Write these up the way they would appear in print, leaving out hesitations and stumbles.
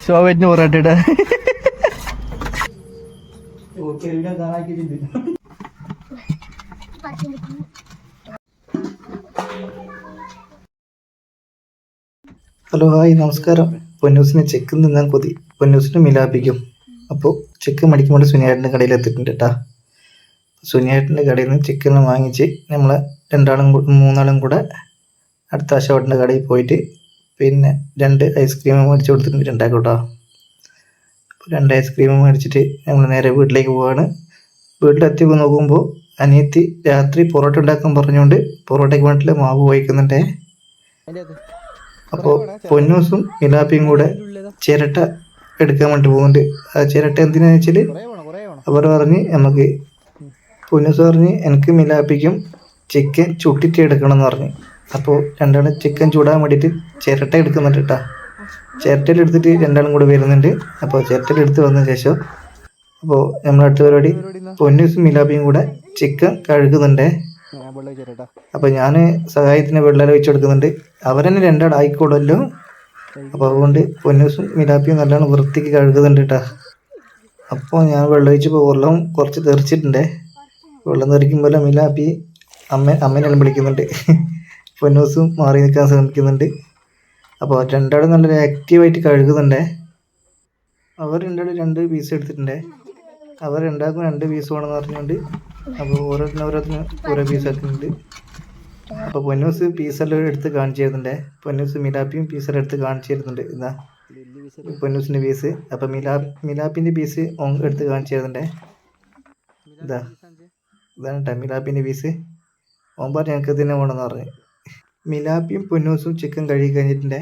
ശോഭന് പൊറാട്ടയുടെ hello hi നമസ്കാരം. പൊന്നൂസിന് check നിന്നാൻ കൊതി, പൊന്നൂസിന് മിലാപ്പിക്കും. അപ്പോൾ ചെക്ക് മടിക്കുമ്പോൾ സുനിയേട്ടൻ്റെ കടയിൽ എത്തിയിട്ടുണ്ട് കേട്ടോ. സുനിയേട്ടൻ്റെ കടയിൽ നിന്ന് ചിക്കൻ വാങ്ങിച്ച് നമ്മൾ മൂന്നാളും കൂടെ അടുത്ത അശോട്ടൻ്റെ കടയിൽ പോയിട്ട് പിന്നെ 2 ഐസ്ക്രീം മേടിച്ച് കൊടുത്തിട്ടുണ്ട് രണ്ടാക്കും കേട്ടോ. അപ്പോൾ 2 ഐസ്ക്രീം മേടിച്ചിട്ട് നമ്മൾ നേരെ വീട്ടിലേക്ക് പോവാണ്. വീട്ടിലെത്തി നോക്കുമ്പോൾ അനിയത്തി രാത്രി പൊറോട്ട ഉണ്ടാക്കാൻ പറഞ്ഞുകൊണ്ട് പൊറോട്ടയ്ക്ക് വേണ്ടിയിട്ട് മാവ് വഹിക്കുന്നുണ്ടേ. അപ്പോൾ പൊന്നൂസും മിലാപ്പിയും കൂടെ ചിരട്ട എടുക്കാൻ വേണ്ടി പോകുന്നുണ്ട്. ആ ചിരട്ട എന്തിനാന്ന് വെച്ചാൽ അവർ പറഞ്ഞ് നമുക്ക് പൊന്നൂസ് പറഞ്ഞ് എനിക്ക് മിലാപ്പിക്കും ചിക്കൻ ചുട്ടിട്ട് എടുക്കണം എന്ന് പറഞ്ഞു. അപ്പോൾ രണ്ടാളും ചിക്കൻ ചൂടാൻ വേണ്ടിയിട്ട് ചിരട്ട എടുക്കുന്നുണ്ട് കേട്ടോ. ചിരട്ടയിൽ എടുത്തിട്ട് രണ്ടാളും കൂടെ വരുന്നുണ്ട്. അപ്പോൾ ചിരട്ടയിൽ എടുത്ത് വന്ന ശേഷം അപ്പോൾ നമ്മളടുത്ത പരിപാടി പൊന്നൂസും മിലാപ്പിയും കൂടെ ചിക്കൻ കഴുകുന്നുണ്ടേ. അപ്പോൾ ഞാൻ സഹായത്തിന് വെള്ളം വെച്ച് കൊടുക്കുന്നുണ്ട്. അവരെന്നെ രണ്ടാളായിക്കോളല്ലോ. അപ്പോൾ അതുകൊണ്ട് പൊന്നൂസും മിലാപ്പിയും നല്ലോണം വൃത്തിക്ക് കഴുകുന്നുണ്ട് കേട്ടോ. അപ്പോൾ ഞാൻ വെള്ളം ഒഴിച്ചപ്പോൾ വെള്ളം കുറച്ച് തെറിച്ചിട്ടുണ്ടേ. വെള്ളം തെറിക്കുമ്പോൾ മിലാപ്പി അമ്മേനെല്ലാം വിളിക്കുന്നുണ്ട്. പൊന്നൂസും മാറി നിൽക്കാൻ ശ്രമിക്കുന്നുണ്ട്. അപ്പോൾ രണ്ടാളും നല്ല ആക്റ്റീവായിട്ട് കഴുകുന്നുണ്ടേ. അവർ രണ്ടാളും 2 പീസ് എടുത്തിട്ടുണ്ടേ. അവർ രണ്ടാൾക്കും 2 പീസ് വേണമെന്ന് പറഞ്ഞുകൊണ്ട് അപ്പോൾ ഓരോരുത്തരും ഓരോ പീസ് ആക്കുന്നുണ്ട്. അപ്പോൾ പൊന്നൂസ് പീസെല്ലാം എടുത്ത് കാണിച്ചു തരുന്നുണ്ടേ. പൊന്നൂസ് മിലാപ്പിയും പീസെല്ലാം എടുത്ത് കാണിച്ചു തരുന്നുണ്ട്. ഇതാ പൊന്നൂസിൻ്റെ പീസ്. അപ്പോൾ മിലാപ്പിൻ്റെ പീസ് എടുത്ത് കാണിച്ചു തരുന്നുണ്ടേ. ഇതാണ് കേട്ടോ മിലാപ്പിൻ്റെ പീസ്. പറഞ്ഞ് ഞങ്ങൾക്ക് തന്നെ വേണമെന്ന് പറഞ്ഞ്. മിലാപ്പിയും പൊന്നൂസും ചിക്കൻ കഴുകി കഴിഞ്ഞിട്ടുണ്ട്.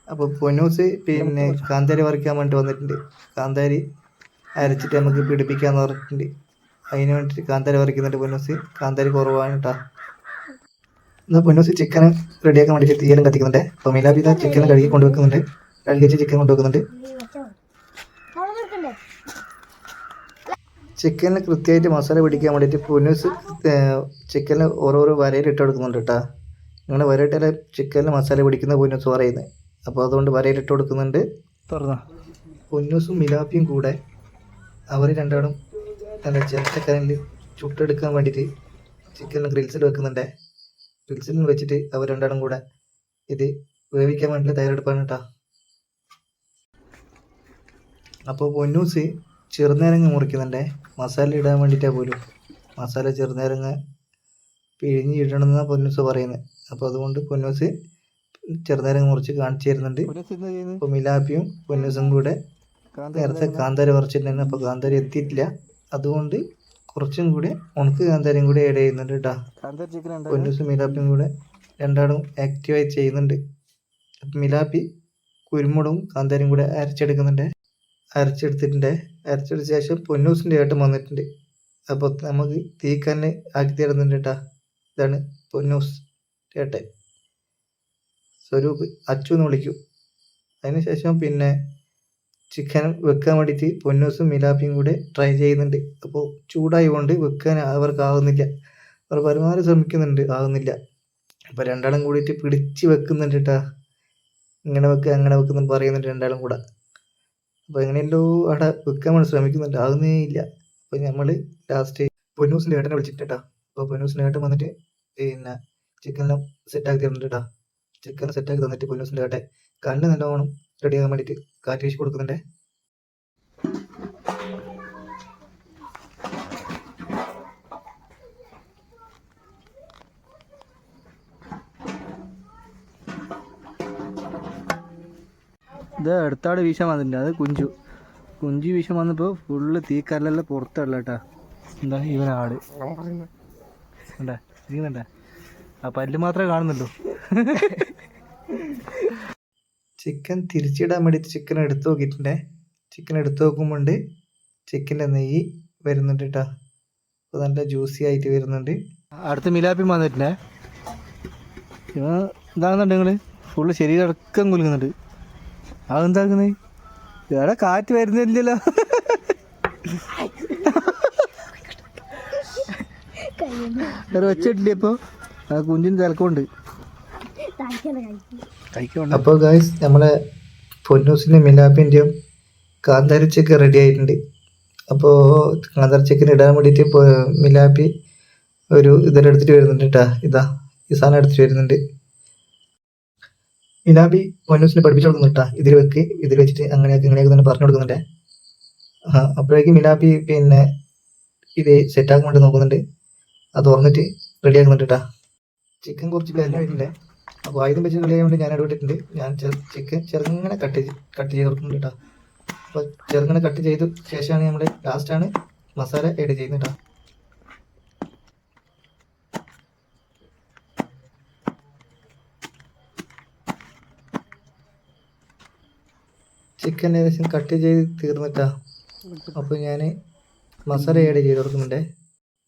അപ്പോൾ പൊന്നൂസ് പിന്നെ കാന്താരി വറക്കാൻ വേണ്ടി വന്നിട്ടുണ്ട്. കാന്താരി അരച്ചിട്ട് നമുക്ക് പിടിപ്പിക്കാമെന്ന് പറഞ്ഞിട്ടുണ്ട്. അതിന് വേണ്ടിയിട്ട് കാന്താരി വറക്കുന്നുണ്ട് പൊന്നൂസ്. കാന്താരി കുറവാണ് കേട്ടോ. എന്നാൽ പൊന്നൂസ് ചിക്കൻ റെഡിയാക്കാൻ വേണ്ടിയിട്ട് തീയെല്ലാം കത്തിക്കുന്നുണ്ട്. അപ്പോൾ മിലാപ്പി ചിക്കൻ കഴുകി കൊണ്ടുവെക്കുന്നുണ്ട്. കഴുകി വെച്ച് ചിക്കൻ കൊണ്ടുവെക്കുന്നുണ്ട്. ചിക്കനിൽ കൃത്യമായിട്ട് മസാല പിടിക്കാൻ വേണ്ടിയിട്ട് പൊന്നൂസ് ചിക്കനിൽ ഓരോരോ വരയിലിട്ട് കൊടുക്കുന്നുണ്ട് കേട്ടോ. ഇങ്ങനെ വരയിട്ടാൽ ചിക്കനിൽ മസാല പിടിക്കുന്ന പൊന്നൂസ് പറയുന്നത്. അപ്പോൾ അതുകൊണ്ട് വരയിലിട്ട് കൊടുക്കുന്നുണ്ട്. പൊന്നൂസും മിലാപ്പിയും കൂടെ അവർ രണ്ടാളും നല്ല ചിക്കനിൽ ചുട്ടെടുക്കാൻ വേണ്ടിയിട്ട് ചിക്കനിൽ ഗ്രിൽസിൽ വെക്കുന്നുണ്ട്. ഗ്രിൽസിൽ വെച്ചിട്ട് അവർ രണ്ടാളും കൂടെ ഇത് വേവിക്കാൻ വേണ്ടി തയ്യാറെടുപ്പാണ് കേട്ടോ. അപ്പോൾ പൊന്നൂസ് ചെറുനാരങ്ങ മുറിക്കുന്നുണ്ട്. മസാല ഇടാൻ വേണ്ടിയിട്ടാണ് പോലും. മസാല ചെറുനാരങ്ങ പിഴിഞ്ഞ് ഇടണമെന്നാണ് പൊന്നൂസ് പറയുന്നത്. അപ്പോൾ അതുകൊണ്ട് പൊന്നൂസ് ചെറുനാരങ്ങ മുറിച്ച് കാണിച്ചു തരുന്നുണ്ട്. അപ്പോൾ മിലാപ്പിയും പൊന്നൂസും കൂടെ നേരത്തെ കാന്താരി പറിച്ചിട്ടുണ്ട്. അപ്പോൾ കാന്താരി എത്തിയിട്ടില്ല. അതുകൊണ്ട് കുറച്ചും കൂടെ ഉണക്ക് കാന്താരിയും കൂടെ ആഡ് ചെയ്യുന്നുണ്ട് കേട്ടോ. പൊന്നൂസും മിലാപ്പിയും കൂടെ രണ്ടാളും ആക്റ്റീവായി ചെയ്യുന്നുണ്ട്. അപ്പം മിലാപ്പി കുരുമുളകും കാന്താരിയും കൂടെ അരച്ചെടുത്തിട്ടുണ്ട്. അരച്ചെടുത്ത ശേഷം പൊന്നൂസിൻ്റെ ഏട്ടൻ വന്നിട്ടുണ്ട്. അപ്പോൾ നമുക്ക് തീക്കന്നെ ആക്കി തരുന്നുണ്ട് കേട്ടോ. ഇതാണ് പൊന്നൂസ് ഏട്ടൻ. സ്വരൂപ് അച്ചു എന്ന് വിളിക്കും. അതിനുശേഷം പിന്നെ ചിക്കൻ വെക്കാൻ വേണ്ടിയിട്ട് പൊന്നൂസും മിലാപ്പിയും കൂടെ ട്രൈ ചെയ്യുന്നുണ്ട്. അപ്പോൾ ചൂടായി കൊണ്ട് വെക്കാൻ അവർക്കാവുന്നില്ല. അവർ പരമാവധി ശ്രമിക്കുന്നുണ്ട്, ആകുന്നില്ല. അപ്പോൾ രണ്ടാളും കൂടിയിട്ട് പിടിച്ച് വെക്കുന്നുണ്ട് കേട്ടോ. ഇങ്ങനെ വെക്കുക അങ്ങനെ വെക്കുന്നുണ്ട് പറയുന്നുണ്ട് രണ്ടാളും കൂടെ. അപ്പോൾ എങ്ങനെയല്ലോ അവിടെ വെക്കാൻ വേണ്ടി ശ്രമിക്കുന്നുണ്ട്, ആകുന്നേ ഇല്ല. അപ്പോൾ നമ്മൾ ലാസ്റ്റ് പൊന്നൂസിൻ്റെ ഏട്ടനെ വിളിച്ചിട്ട് കേട്ടോ. അപ്പോൾ പൊന്നൂസിൻ്റെ ഏട്ടൻ വന്നിട്ട് പിന്നെ ചിക്കനെല്ലാം സെറ്റാക്കി തരുന്നുണ്ട് കേട്ടോ. ചിക്കൻ സെറ്റാക്കി തന്നിട്ട് പൊന്നൂസിൻ്റെ ഏട്ടൻ കണ്ണ് നല്ലോണം റെഡിയാകാൻ വേണ്ടിയിട്ട് കാറ്റ് വീശി കൊടുക്കുന്നുണ്ട്. ഇത് അടുത്താട് വീശാൻ വന്നിട്ടുണ്ട്. അത് കുഞ്ചു വീശാൻ വന്നപ്പോൾ ഫുള്ള് തീക്കല്ലെല്ലാം പുറത്തല്ല കേട്ടാ. എന്താ ഇവനാട് ഉണ്ടാ ഇരിക്കുന്നുണ്ടാ. ആ പല്ല് മാത്രമേ കാണുന്നുള്ളൂ. ചിക്കൻ തിരിച്ചിടാൻ വേണ്ടിയിട്ട് ചിക്കൻ എടുത്ത് നോക്കിയിട്ടുണ്ടേ. ചിക്കൻ എടുത്ത് നോക്കുമ്പോൾ ചിക്കൻ്റെ നെയ്യ് വരുന്നുണ്ട് കേട്ടോ. അപ്പോൾ നല്ല ജ്യൂസി ആയിട്ട് വരുന്നുണ്ട്. അടുത്ത് മിലാപ്പി വന്നിട്ടുണ്ടേ. ഇവ എന്താകുന്നുണ്ട് നിങ്ങൾ ഫുള്ള് ശരീരം അടക്കം കുലുങ്ങുന്നുണ്ട്. അതെന്താക്കുന്നത്? വേറെ കാറ്റ് വരുന്നില്ലല്ലോ. വേറെ വെച്ചിട്ടില്ലേ? ഇപ്പോൾ കുഞ്ചിന് തിലക്കമുണ്ട്. അപ്പോൾ ഗായ്സ് നമ്മളെ പൊന്നൂസിൻ്റെ മിലാപ്പിൻ്റെയും കാന്താരി ചിക്കൻ റെഡി ആയിട്ടുണ്ട്. അപ്പോൾ കാന്താരി ചിക്കൻ ഇടാൻ വേണ്ടിയിട്ട് മിലാപ്പി ഒരു ഇതെല്ലാം എടുത്തിട്ട് വരുന്നുണ്ട് കേട്ടാ. ഈ സാധനം എടുത്തിട്ട് വരുന്നുണ്ട്. മിലാപ്പി പൊന്നൂസിനെ പഠിപ്പിച്ചു കൊടുക്കുന്നുണ്ടാ. ഇതിൽ വെക്ക്, ഇതിൽ വെച്ചിട്ട് അങ്ങനെയൊക്കെ ഇങ്ങനെയൊക്കെ തന്നെ പറഞ്ഞു കൊടുക്കുന്നുണ്ടേ. അപ്പോഴേക്കും മിലാപ്പി പിന്നെ ഇത് സെറ്റാക്കാൻ വേണ്ടി നോക്കുന്നുണ്ട്. അത് തുറന്നിട്ട് റെഡി ആക്കുന്നുണ്ട് കേട്ടാ. ചിക്കൻ കുറച്ച് ബ്ലെൻഡായിട്ടുണ്ട്. അപ്പോൾ ആയുധം വെച്ച് കളയാൻ വേണ്ടി ഞാൻ ഇടപെട്ടിട്ടുണ്ട്. ഞാൻ ചിക്കൻ ചെറുങ്ങനെ കട്ട് ചെയ്ത് കൊടുക്കുന്നുണ്ട് കേട്ടോ. അപ്പോൾ ചെറുങ്ങനെ കട്ട് ചെയ്ത ശേഷമാണ് നമ്മൾ ലാസ്റ്റാണ് മസാല ആഡ് ചെയ്യുന്നത് കേട്ടോ. ചിക്കൻ ഏകദേശം കട്ട് ചെയ്ത് തീർന്നിട്ടാ. അപ്പോൾ ഞാൻ മസാല ആഡ് ചെയ്ത് കൊടുക്കുന്നുണ്ട്.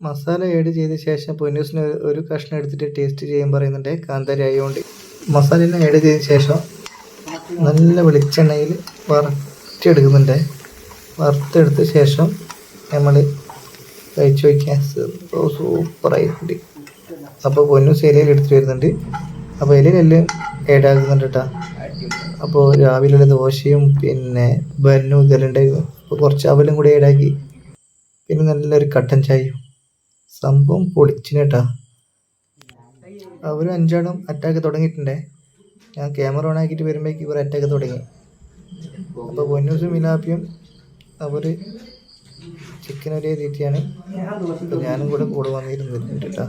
മസാല ആഡ് ചെയ്ത ശേഷം പൊന്നൂസിന് ഒരു കഷ്ണം എടുത്തിട്ട് ടേസ്റ്റ് ചെയ്യാൻ പറയുന്നുണ്ട്. കാന്താരി ആയതുകൊണ്ട് മസാലയെല്ലാം ആഡ് ചെയ്ത ശേഷം നല്ല വെളിച്ചെണ്ണയിൽ വറുത്തെടുക്കുന്നുണ്ട്. വറുത്തെടുത്ത ശേഷം നമ്മൾ കഴിച്ചു വയ്ക്കാൻ സൂപ്പറായിട്ടുണ്ട്. അപ്പോൾ പൊന്നൂസ് ഇലയിൽ എടുത്തിട്ട് വരുന്നുണ്ട്. അപ്പോൾ ഇലയിലെല്ലാം ആഡ് ആക്കുന്നുണ്ട് കേട്ടോ. അപ്പോൾ രാവിലെയുള്ള ദോശയും പിന്നെ ബന്നും ഇതെല്ലാം ഉണ്ടായിരുന്നു. അപ്പോൾ കുറച്ച് അവലും കൂടി ആഡാക്കി, പിന്നെ നല്ലൊരു കട്ടൻ ചായയും. സംഭവം പൊളിച്ചിന് കേട്ടാ. അവരും 5 അറ്റാക്ക് തുടങ്ങിയിട്ടുണ്ടേ. ഞാൻ ക്യാമറ ഓൺ ആക്കിയിട്ട് വരുമ്പോഴേക്ക് ഇവർ അറ്റാക്ക് തുടങ്ങി. അപ്പോൾ പൊന്നൂസും മിലാപ്പിയും അവർ ചിക്കൻ ഒരേ തീറ്റിയാണ്. അപ്പോൾ ഞാനും കൂടെ വന്നിരുന്നിട്ടുണ്ട് കേട്ടോ.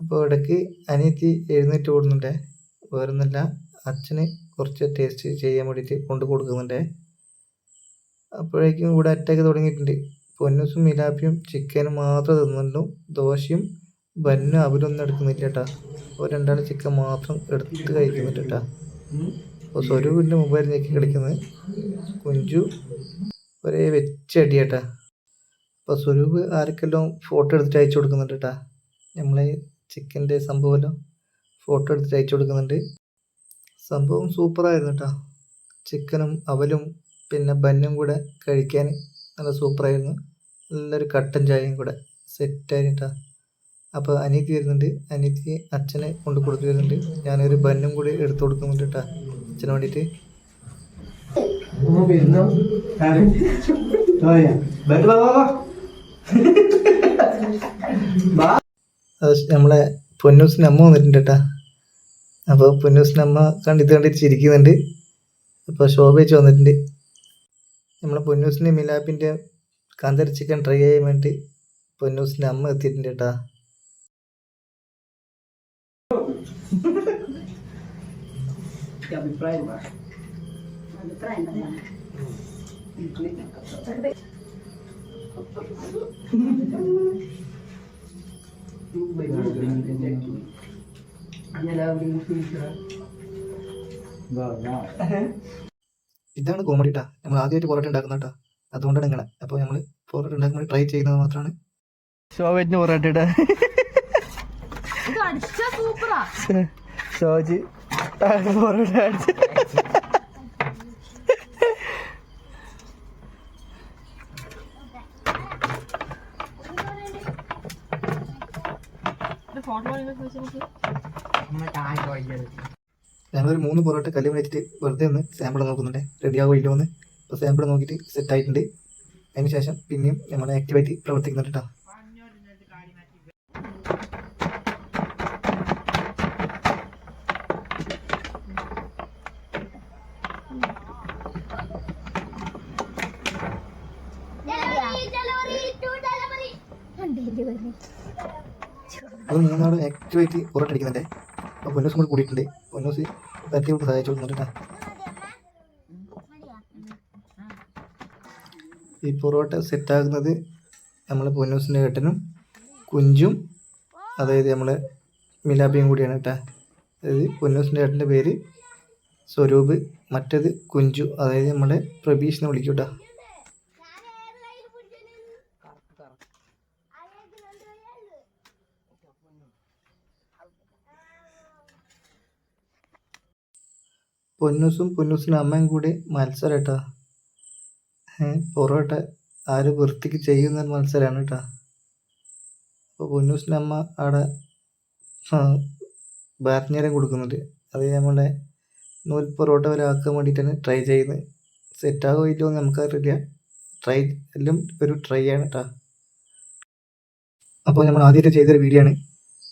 അപ്പോൾ ഇടയ്ക്ക് അനിയത്തി എഴുന്നേറ്റ് ഓടുന്നുണ്ടേ. വേറൊന്നുമില്ല, അച്ഛന് കുറച്ച് ടേസ്റ്റ് ചെയ്യാൻ വേണ്ടിയിട്ട് കൊണ്ട് കൊടുക്കുന്നുണ്ടേ. അപ്പോഴേക്കും ഇവിടെ അറ്റാക്ക് തുടങ്ങിയിട്ടുണ്ട്. പൊന്നൂസും മിലാപ്പിയും ചിക്കനും മാത്രം തിന്നുള്ളൂ. ദോശയും ബന്നും അവരൊന്നും എടുക്കുന്നില്ല കേട്ടാ. അപ്പോൾ രണ്ടാൾ ചിക്കൻ മാത്രം എടുത്ത് കഴിക്കുന്നുണ്ട് കേട്ടാ. അപ്പോൾ സ്വരൂപിൻ്റെ മൊബൈൽ ഞെക്കി കളിക്കുന്നത്. കുഞ്ചു ഒരേ വെച്ചടി കേട്ടാ. അപ്പോൾ സ്വരൂപ് ആർക്കെല്ലാം ഫോട്ടോ എടുത്തിട്ട് അയച്ചു കൊടുക്കുന്നുണ്ട് കേട്ടാ. നമ്മളെ ചിക്കൻ്റെ സംഭവമെല്ലാം ഫോട്ടോ എടുത്തിട്ട് അയച്ചു കൊടുക്കുന്നുണ്ട്. സംഭവം സൂപ്പറായിരുന്നു കേട്ടോ. ചിക്കനും അവലും പിന്നെ ബന്നും കൂടെ കഴിക്കാൻ നല്ല സൂപ്പറായിരുന്നു. നല്ലൊരു കട്ടൻ ചായയും കൂടെ സെറ്റായിട്ടാ. അപ്പോൾ അനിയത്തി വരുന്നുണ്ട്. അനിയത്തി അച്ഛനെ കൊണ്ട് കൊടുത്തു വരുന്നുണ്ട്. ഞാനൊരു ബന്നും കൂടി എടുത്തു കൊടുക്കുന്നുണ്ട് കേട്ടോ അച്ഛന് വേണ്ടിയിട്ട്. നമ്മളെ പൊന്നൂസിൻ്റെ അമ്മ വന്നിട്ടുണ്ട് കേട്ടാ. അപ്പോൾ പൊന്നൂസിൻ്റെ അമ്മ കണ്ടിട്ട് ചിരിക്കുന്നുണ്ട്. അപ്പോൾ ശോഭേച്ച് വന്നിട്ടുണ്ട്. നമ്മളെ പൊന്നൂസിൻ്റെ മിലാപ്പിൻ്റെ കാന്താരി ചിക്കൻ ട്രൈ ചെയ്യാൻ വേണ്ടി പൊന്നൂസിൻ്റെ അമ്മ എത്തിയിട്ടുണ്ട് കേട്ടാ. ഇതാണ് കോമഡി കേട്ടാ. നമ്മൾ ആദ്യമായിട്ട് പൊറോട്ട ഉണ്ടാക്കുന്ന കേട്ടോ. അതുകൊണ്ടാണ് ഇങ്ങനെ. അപ്പോൾ നമ്മൾ പൊറോട്ട ഉണ്ടാക്കുമ്പോൾ ട്രൈ ചെയ്യുന്നത് മാത്രമാണ്. ഷോവേറ്റിന് പൊറോട്ട ഇടാ. ഷോജി പൊറോട്ട അടിച്ച് ഞങ്ങളൊരു 3 പൊറോട്ട കല്ല് വെച്ചിട്ട് വെറുതെ ഒന്ന് സാമ്പിൾ നോക്കുന്നുണ്ട്, റെഡിയാവോ ഇല്ലോ എന്ന്. ഇപ്പോൾ സാമ്പിൾ നോക്കിയിട്ട് സെറ്റ് ആയിട്ടുണ്ട്. അതിന് ശേഷം പിന്നെയും നമ്മൾ ആക്ടിവായിട്ട് പ്രവർത്തിക്കുന്നുണ്ട് കേട്ടോ. അത് 3 ആക്ടിവായിട്ട് പൊറോട്ട അടിക്കുന്നുണ്ട്. അപ്പോൾ പൊന്നൂസും കൂടി കൂടിയിട്ടുണ്ട്. പൊന്നൂസ് പരത്തി കൊണ്ട് സഹായിച്ചു കൊടുക്കുന്നുണ്ട് കേട്ടോ. ഈ പൊറോട്ട സെറ്റാകുന്നത് നമ്മളെ പൊന്നൂസിൻ്റെ ഏട്ടനും കുഞ്ചും, അതായത് നമ്മളെ മിലാപ്പിയും കൂടിയാണ് കേട്ടോ. അതായത് പൊന്നൂസിൻ്റെ ഏട്ടൻ്റെ പേര് സ്വരൂപ്, മറ്റേത് കുഞ്ചു, അതായത് നമ്മളെ പ്രബീഷിനെ വിളിക്കും കേട്ടോ. പൊന്നൂസിൻ്റെ അമ്മയും കൂടി മത്സരം കേട്ടോ. പൊറോട്ട ആര് വൃത്തിക്ക് ചെയ്യുന്ന മത്സരമാണ് കേട്ടോ. അപ്പോൾ പൊന്നൂസിൻ്റെ അമ്മ അവിടെ ബാറ്റ്നേരം കൊടുക്കുന്നുണ്ട്. അത് നമ്മളെ നൂൽ പൊറോട്ട പോലെ ആക്കാൻ വേണ്ടിയിട്ടാണ് ട്രൈ ചെയ്യുന്നത്. സെറ്റാകോ ഇല്ലയോ എന്ന് നമുക്കറിയില്ല. എല്ലാം ഒരു ട്രൈ ആണ് കേട്ടോ. അപ്പോൾ നമ്മൾ ആദ്യമായിട്ട് ചെയ്തൊരു വീഡിയോ ആണ്.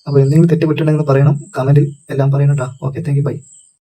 അപ്പോൾ എന്തെങ്കിലും തെറ്റുപറ്റുണ്ടെങ്കിൽ പറയണം, കമൻറ്റിൽ എല്ലാം പറയണം കേട്ടോ. Okay, thank you, by.